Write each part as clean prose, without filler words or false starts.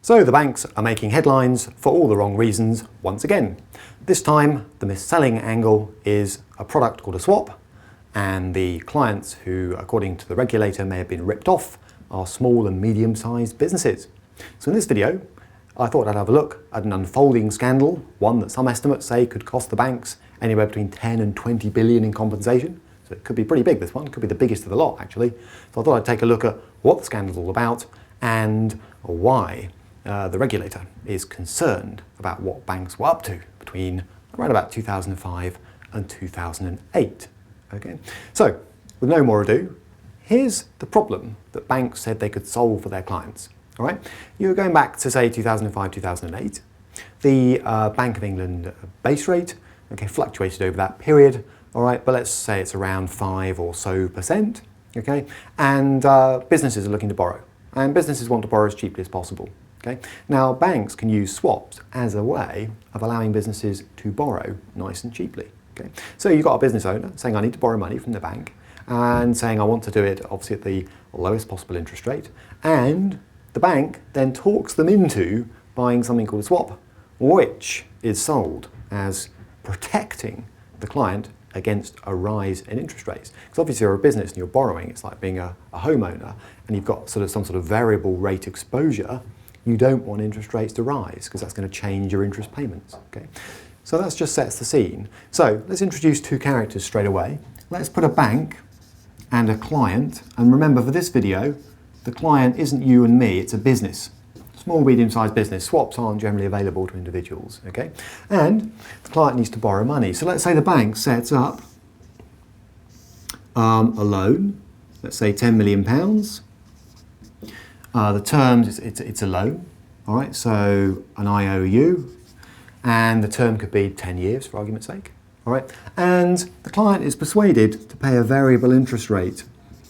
So the banks are making headlines for all the wrong reasons once again. This time the mis-selling angle is a product called a swap, and the clients who, according to the regulator, may have been ripped off are small and medium-sized businesses. So in this video, I thought I'd have a look at an unfolding scandal, one that some estimates say could cost the banks anywhere between 10 and 20 billion in compensation. So it could be pretty big, this one. It could be the biggest of the lot, actually. So I thought I'd take a look at what the scandal's all about and why the regulator is concerned about what banks were up to between around about 2005 and 2008. Okay, so with no more ado, here's the problem that banks said they could solve for their clients. All right, you're going back to say 2005, 2008. The Bank of England base rate, okay, fluctuated over that period. All right, but let's say it's around 5% or so, okay, and businesses are looking to borrow, and businesses want to borrow as cheaply as possible. Okay. Now, banks can use swaps as a way of allowing businesses to borrow nice and cheaply. Okay. So you've got a business owner saying, I need to borrow money from the bank, and saying, I want to do it obviously at the lowest possible interest rate. And the bank then talks them into buying something called a swap, which is sold as protecting the client against a rise in interest rates. Because obviously you're a business and you're borrowing, it's like being a homeowner, and you've got some sort of variable rate exposure. You don't want interest rates to rise because that's going to change your interest payments. Okay, so that just sets the scene. So let's introduce two characters straight away. Let's put a bank and a client. And remember, for this video, the client isn't you and me, it's a business. Small, medium-sized business. Swaps aren't generally available to individuals. Okay, and the client needs to borrow money. So let's say the bank sets up a loan, let's say £10 million. The terms, it's a loan, all right, so an IOU, and the term could be 10 years for argument's sake, all right, and the client is persuaded to pay a variable interest rate,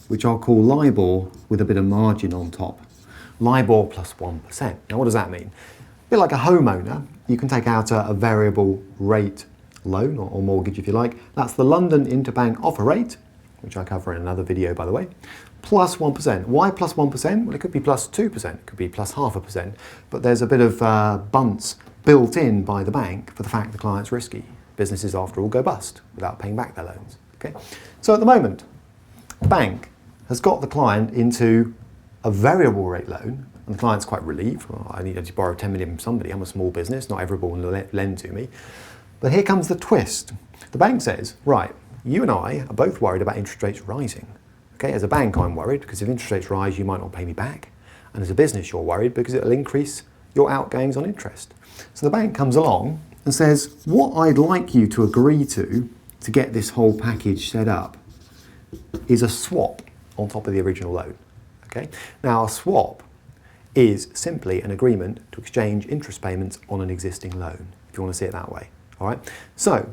which I'll call LIBOR with a bit of margin on top. LIBOR plus 1%. Now what does that mean? A bit like a homeowner, you can take out a variable rate loan or mortgage if you like. That's the London Interbank Offer Rate, which I cover in another video by the way, plus 1%. Why plus 1%? Well, it could be plus 2%, it could be plus 0.5%, but there's a bit of bunts built in by the bank for the fact the client's risky. Businesses, after all, go bust without paying back their loans. Okay, so at the moment, the bank has got the client into a variable rate loan, and the client's quite relieved. Well, I need to borrow 10 million from somebody. I'm a small business, not everyone will lend to me. But here comes the twist. The bank says, right, you and I are both worried about interest rates rising. Okay, as a bank, I'm worried because if interest rates rise, you might not pay me back. And as a business, you're worried because it'll increase your outgoings on interest. So the bank comes along and says, what I'd like you to agree to get this whole package set up is a swap on top of the original loan. Okay, now a swap is simply an agreement to exchange interest payments on an existing loan, if you want to see it that way. All right, so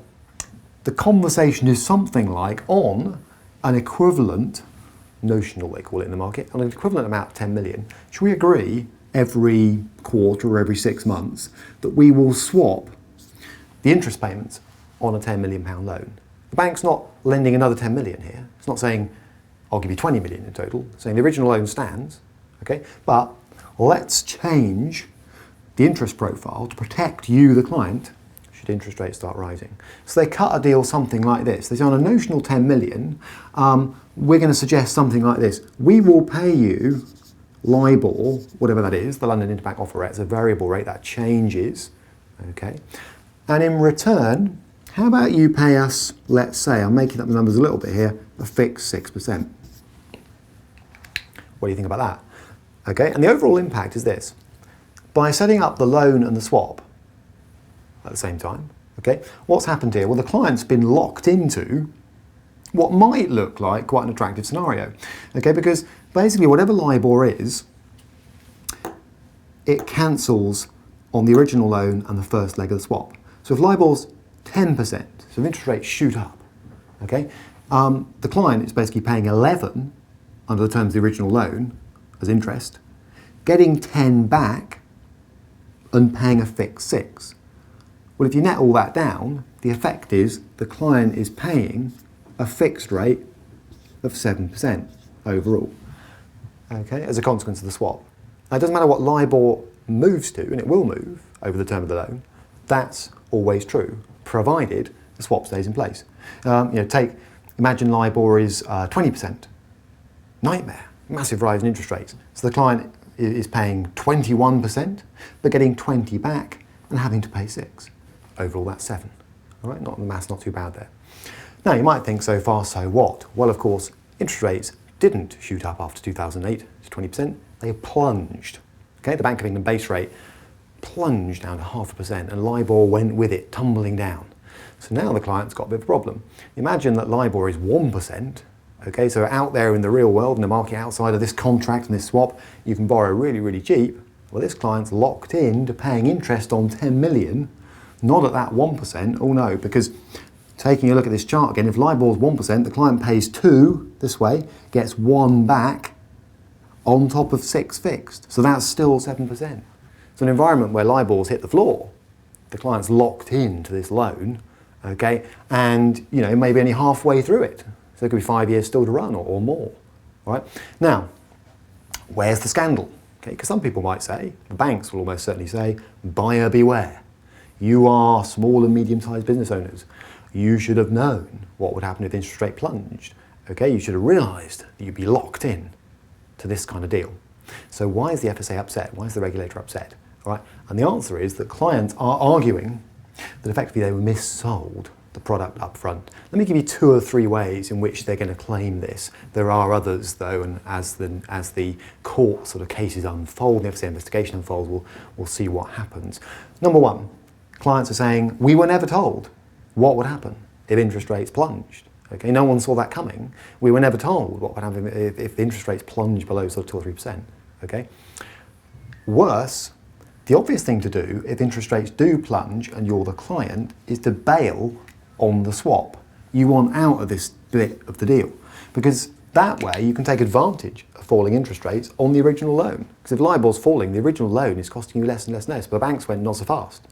the conversation is something like, on an equivalent, notional they call it in the market, on an equivalent amount of 10 million, should we agree every quarter or every 6 months that we will swap the interest payments on a £10 million loan? The bank's not lending another 10 million here. It's not saying, I'll give you 20 million in total. It's saying the original loan stands, okay? But let's change the interest profile to protect you, the client, should interest rates start rising. So they cut a deal something like this. They say on a notional 10 million, we're going to suggest something like this. We will pay you LIBOR, whatever that is, the London Interbank Offer Rate. It's a variable rate that changes, okay? And in return, how about you pay us, let's say, I'm making up the numbers a little bit here, a fixed 6%. What do you think about that? Okay, and the overall impact is this. By setting up the loan and the swap at the same time, okay, what's happened here? Well, the client's been locked into what might look like quite an attractive scenario, okay, because basically whatever LIBOR is, it cancels on the original loan and the first leg of the swap. So if LIBOR's 10%, so if interest rates shoot up, okay, the client is basically paying 11 under the terms of the original loan as interest, getting 10 back and paying a fixed 6. Well, if you net all that down, the effect is the client is paying a fixed rate of 7% overall, okay, as a consequence of the swap. Now, it doesn't matter what LIBOR moves to, and it will move over the term of the loan, that's always true, provided the swap stays in place. Imagine LIBOR is 20%. Nightmare, massive rise in interest rates. So the client is paying 21%, but getting 20 back and having to pay 6. Overall, that's 7. All right, the math's not too bad there. Now, you might think, so far, so what? Well, of course, interest rates didn't shoot up after 2008 to 20%. They plunged. Okay, the Bank of England base rate plunged down to 0.5%, and LIBOR went with it, tumbling down. So now the client's got a bit of a problem. Imagine that LIBOR is 1%. Okay, so out there in the real world, in the market outside of this contract and this swap, you can borrow really, really cheap. Well, this client's locked in to paying interest on 10 million, not at that 1%. Oh no, because taking a look at this chart again, if LIBOR's 1%, the client pays 2 this way, gets 1 back on top of 6 fixed. So that's still 7%. So an environment where LIBOR's hit the floor, the client's locked into this loan, okay, and maybe only halfway through it. So there could be 5 years still to run or more, right? Now, where's the scandal? Okay, because some people might say, the banks will almost certainly say, buyer beware. You are small and medium-sized business owners. You should have known what would happen if the interest rate plunged. Okay, you should have realised that you'd be locked in to this kind of deal. So why is the FSA upset? Why is the regulator upset? All right, and the answer is that clients are arguing that effectively they were missold the product up front. Let me give you 2 or 3 ways in which they're going to claim this. There are others though, and as the court sort of cases unfold, the FCA investigation unfolds, we'll see what happens. Number 1, clients are saying, we were never told what would happen if interest rates plunged. Okay, no one saw that coming. We were never told what would happen if interest rates plunged below sort of 2 or 3%. Okay. Worse, the obvious thing to do if interest rates do plunge and you're the client is to bail on the swap. You want out of this bit of the deal, because that way you can take advantage of falling interest rates on the original loan. Because if LIBOR's falling, the original loan is costing you less and less and less, but the banks went not so fast.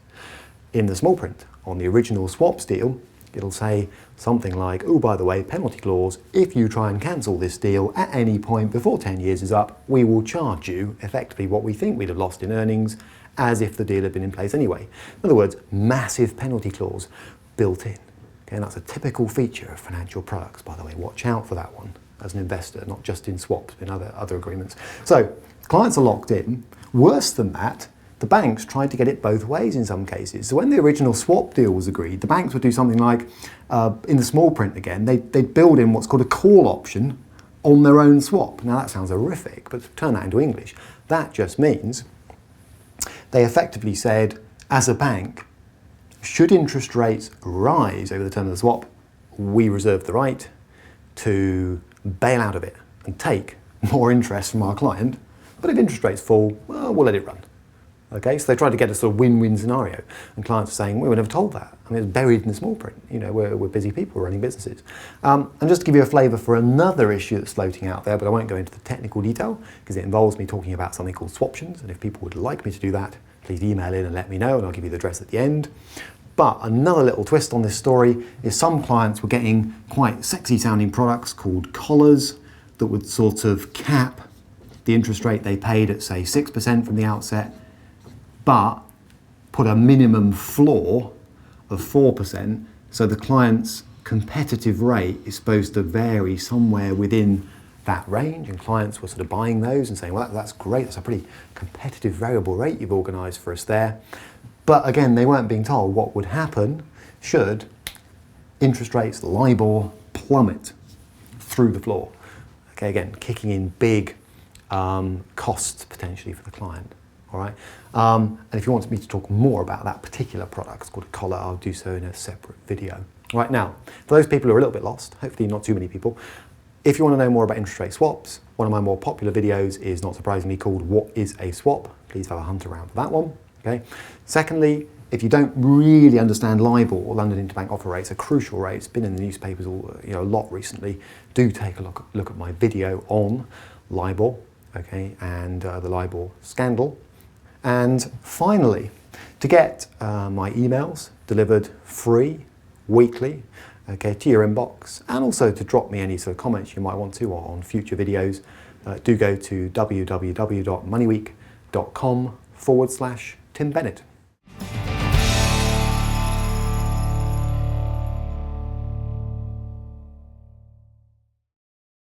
In the small print, on the original swaps deal, it'll say something like, oh, by the way, penalty clause, if you try and cancel this deal at any point before 10 years is up, we will charge you effectively what we think we'd have lost in earnings as if the deal had been in place anyway. In other words, massive penalty clause built in. Okay, and that's a typical feature of financial products, by the way. Watch out for that one as an investor, not just in swaps, but in other agreements. So clients are locked in. Worse than that, the banks tried to get it both ways in some cases. So when the original swap deal was agreed, the banks would do something like, in the small print again, they'd build in what's called a call option on their own swap. Now that sounds horrific, but to turn that into English, that just means they effectively said, as a bank, should interest rates rise over the term of the swap, we reserve the right to bail out of it and take more interest from our client. But if interest rates fall, well, we'll let it run. Okay, so they tried to get a sort of win-win scenario, and clients are saying, we were never told that. I mean, it's buried in the small print. We're busy people running businesses. And just to give you a flavour for another issue that's floating out there, but I won't go into the technical detail because it involves me talking about something called swaptions, and if people would like me to do that, please email in and let me know, and I'll give you the address at the end. But another little twist on this story is some clients were getting quite sexy sounding products called collars that would sort of cap the interest rate they paid at, say, 6% from the outset, but put a minimum floor of 4%, so the client's competitive rate is supposed to vary somewhere within that range, and clients were sort of buying those and saying, well, that's great, that's a pretty competitive variable rate you've organised for us there. But again, they weren't being told what would happen should interest rates, LIBOR, plummet through the floor. Okay, again, kicking in big costs potentially for the client. All right, and if you want me to talk more about that particular product, it's called a collar, I'll do so in a separate video. Right now, for those people who are a little bit lost, hopefully not too many people, if you want to know more about interest rate swaps, one of my more popular videos is not surprisingly called What is a Swap? Please have a hunt around for that one. Okay. Secondly, if you don't really understand LIBOR, or London Interbank Offer Rates, a crucial rate, it's been in the newspapers a lot recently, do take a look at my video on LIBOR, okay, and the LIBOR scandal. And finally, to get my emails delivered free, weekly, okay, to your inbox, and also to drop me any sort of comments you might want to on future videos, do go to www.moneyweek.com /Tim Bennett.